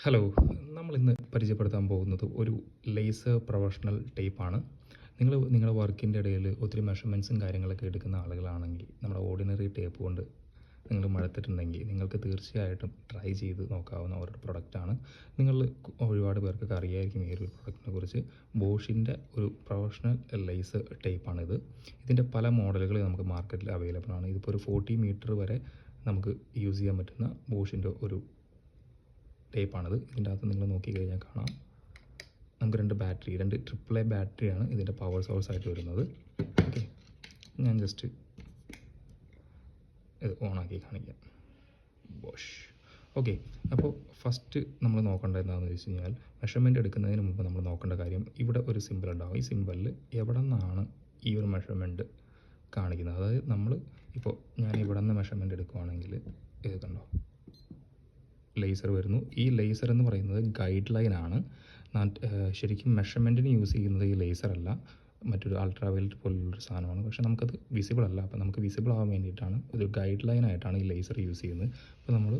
Hello, നമ്മളിന്ന് പരിചയപ്പെടുത്താൻ പോകുന്നത് ഒരു ലേസർ പ്രൊഫഷണൽ ടേപ്പാണ്. നിങ്ങളുടെ വർക്കിൻ്റെ ഇടയിൽ ഒത്തിരി മെഷർമെൻറ്റ്സും കാര്യങ്ങളൊക്കെ എടുക്കുന്ന ആളുകളാണെങ്കിൽ നമ്മുടെ ഓർഡിനറി ടേപ്പ് കൊണ്ട് നിങ്ങൾ മടുത്തിട്ടുണ്ടെങ്കിൽ നിങ്ങൾക്ക് തീർച്ചയായിട്ടും ട്രൈ ചെയ്ത് നോക്കാവുന്ന ഒരു പ്രൊഡക്റ്റാണ്. നിങ്ങൾ ഒരുപാട് പേർക്കൊക്കെ അറിയായിരിക്കും ഈ ഒരു പ്രൊഡക്റ്റിനെ കുറിച്ച്. ബോഷിൻ്റെ ഒരു പ്രൊഫഷണൽ ലേസർ ടേപ്പാണിത്. ഇതിൻ്റെ പല മോഡലുകൾ നമുക്ക് മാർക്കറ്റിൽ അവൈലബിൾ ആണ്. ഇതിപ്പോൾ ഒരു 40 മീറ്റർ വരെ നമുക്ക് യൂസ് ചെയ്യാൻ പറ്റുന്ന ബോഷിൻ്റെ ഒരു ടേപ്പാണിത്. ഇതിൻ്റെ അകത്ത് നിങ്ങൾ നോക്കിക്കഴിഞ്ഞാൽ കാണാം, നമുക്ക് രണ്ട് AAA ബാറ്ററിയാണ് ഇതിൻ്റെ പവർ സോഴ്സ് ആയിട്ട് വരുന്നത്. ഓക്കെ, ഞാൻ ജസ്റ്റ് ഇത് ഓണാക്കി കാണിക്കാം. ബോഷ്. ഓക്കെ, അപ്പോൾ ഫസ്റ്റ് നമ്മൾ നോക്കേണ്ടത് എന്താണെന്ന് വെച്ച് കഴിഞ്ഞാൽ, മെഷർമെൻറ്റ് എടുക്കുന്നതിന് മുമ്പ് നമ്മൾ നോക്കേണ്ട കാര്യം, ഇവിടെ ഒരു സിമ്പിൾ ഉണ്ടാകും. ഈ സിമ്പിളിൽ എവിടെ നിന്നാണ് ഈ ഒരു മെഷർമെൻറ്റ് കാണിക്കുന്നത്. അതായത് ഞാൻ ഇവിടെ നിന്ന് മെഷർമെൻറ്റ് എടുക്കുകയാണെങ്കിൽ ഇത് കണ്ടോ, ലേസർ വരുന്നു. ഈ ലേസർ എന്ന് പറയുന്നത് ഗൈഡ് ലൈനാണ്. ശരിക്കും മെഷർമെൻറ്റിന് യൂസ് ചെയ്യുന്നത് ഈ ലേസർ അല്ല, മറ്റൊരു അൾട്രാവയലറ്റ് പോലുള്ളൊരു സാധനമാണ്. പക്ഷേ നമുക്കത് വിസിബിൾ അല്ല. അപ്പോൾ നമുക്ക് വിസിബിൾ ആവാൻ വേണ്ടിയിട്ടാണ് ഒരു ഗൈഡ് ലൈനായിട്ടാണ് ഈ ലേസർ യൂസ് ചെയ്യുന്നത്. അപ്പോൾ നമ്മൾ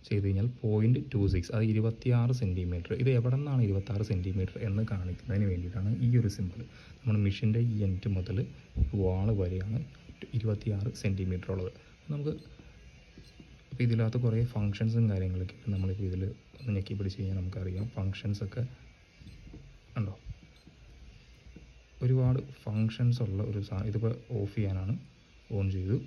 ചെയ്ത് കഴിഞ്ഞാൽ 0.26, അത് 26 സെൻറ്റിമീറ്റർ. ഇത് എവിടെ നിന്നാണ് 26 സെൻറ്റിമീറ്റർ എന്ന് കാണിക്കുന്നതിന് വേണ്ടിയിട്ടാണ് ഈ ഒരു സിമ്പിൾ. നമ്മുടെ മെഷീൻ്റെ ഈ എൻഡ് മുതൽ വാൾ വരെയാണ് 26 സെൻറ്റിമീറ്റർ ഉള്ളത്. നമുക്ക് അപ്പോൾ ഇതിനകത്ത് കുറേ ഫങ്ഷൻസും കാര്യങ്ങളൊക്കെ ഉണ്ട്. നമ്മളിപ്പോൾ ഇതിൽ ഞെക്കി പിടിച്ച് കഴിഞ്ഞാൽ നമുക്കറിയാം ഫങ്ഷൻസൊക്കെ ഉണ്ടോ, ഒരുപാട് ഫങ്ഷൻസ് ഉള്ള ഒരു സാധനം. ഇതിപ്പോൾ ഓഫ് ചെയ്യാനാണ്, ഓൺ ചെയ്തു.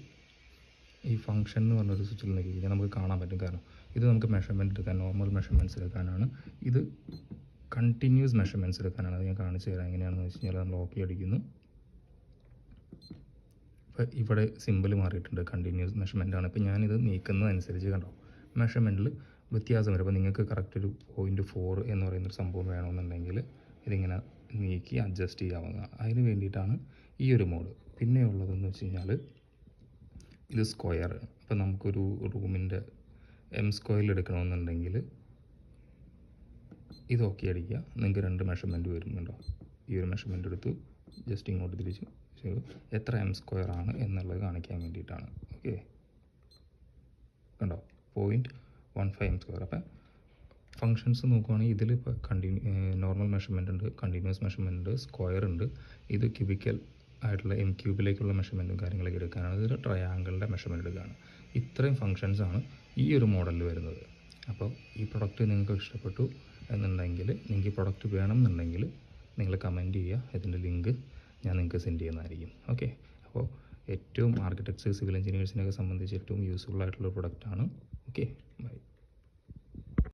ഈ ഫങ്ഷൻ എന്ന് പറഞ്ഞൊരു സ്വിച്ചിൽ നോക്കി കഴിഞ്ഞാൽ നമുക്ക് കാണാൻ പറ്റും. കാരണം ഇത് നമുക്ക് മെഷർമെൻറ്റ് എടുക്കാൻ, നോർമൽ മെഷർമെൻറ്റ്സ് എടുക്കാനാണ്. ഇത് കണ്ടിന്യൂസ് മെഷർമെൻറ്റ്സ് എടുക്കാനാണ്. അത് ഞാൻ കാണിച്ചു തരാം എങ്ങനെയാണെന്ന് വെച്ച് കഴിഞ്ഞാൽ. നമ്മൾ ഓക്കെ അടിക്കുന്നു. ഇപ്പോൾ ഇവിടെ സിമ്പിൾ മാറിയിട്ടുണ്ട്, കണ്ടിന്യൂസ് മെഷർമെൻ്റ് ആണ്. ഇപ്പോൾ ഞാനിത് നീക്കുന്നതനുസരിച്ച് കണ്ടോ മെഷർമെൻറ്റിൽ വ്യത്യാസം വരും. അപ്പോൾ നിങ്ങൾക്ക് കറക്റ്റ് ഒരു 0.4 എന്ന് പറയുന്നൊരു സംഭവം വേണമെന്നുണ്ടെങ്കിൽ ഇതിങ്ങനെ നീക്കി അഡ്ജസ്റ്റ് ചെയ്യാവുന്നതാണ്. അതിന് വേണ്ടിയിട്ടാണ് ഈ ഒരു മോഡ്. പിന്നെ ഉള്ളതെന്ന് വെച്ച് കഴിഞ്ഞാൽ ഇത് സ്ക്വയർ. ഇപ്പോൾ നമുക്കൊരു റൂമിൻ്റെ M² എടുക്കണമെന്നുണ്ടെങ്കിൽ ഇത് ഓക്കെ അടിക്കുക, നിങ്ങൾക്ക് രണ്ട് മെഷർമെൻറ്റ് വരുന്നുണ്ടോ. ഈ ഒരു മെഷർമെൻറ്റ് എടുത്തു, ജസ്റ്റ് ഇങ്ങോട്ട് തിരിച്ച് എത്ര M² ആണ് എന്നുള്ളത് കാണിക്കാൻ വേണ്ടിയിട്ടാണ്. ഓക്കെ, കണ്ടോ 0.15 M². അപ്പം ഫങ്ഷൻസ് നോക്കുവാണെങ്കിൽ ഇതിൽ ഇപ്പോൾ നോർമൽ മെഷർമെൻറ്റ് ഉണ്ട്, കണ്ടിന്യൂസ് മെഷർമെൻറ്റ് ഉണ്ട്, സ്ക്വയർ ഉണ്ട്. ഇത് ക്യൂബിക്കൽ ആയിട്ടുള്ള M³ മെഷർമെൻറ്റും കാര്യങ്ങളൊക്കെ എടുക്കാനാണ്. ഇതൊരു ട്രയാങ്കിളിൻ്റെ മെഷർമെൻറ്റ് എടുക്കുകയാണ്. ഇത്രയും ഫങ്ഷൻസാണ് ഈ ഒരു മോഡലിൽ വരുന്നത്. അപ്പോൾ ഈ പ്രൊഡക്റ്റ് നിങ്ങൾക്ക് ഇഷ്ടപ്പെട്ടു എന്നുണ്ടെങ്കിൽ, നിങ്ങൾക്ക് ഈ പ്രൊഡക്റ്റ് വേണമെന്നുണ്ടെങ്കിൽ നിങ്ങൾ കമൻറ്റ് ചെയ്യുക. ഇതിൻ്റെ ലിങ്ക് ഞാൻ നിങ്ങൾക്ക് സെൻഡ് ചെയ്യുന്നതായിരിക്കും. ഓക്കെ, അപ്പോൾ ഏറ്റവും ആർക്കിടെക്ട്സ്, സിവിൽ എഞ്ചിനീയേഴ്സിനെയൊക്കെ സംബന്ധിച്ച് ഏറ്റവും യൂസ്ഫുൾ ആയിട്ടുള്ള പ്രൊഡക്റ്റാണ്. Okay, by.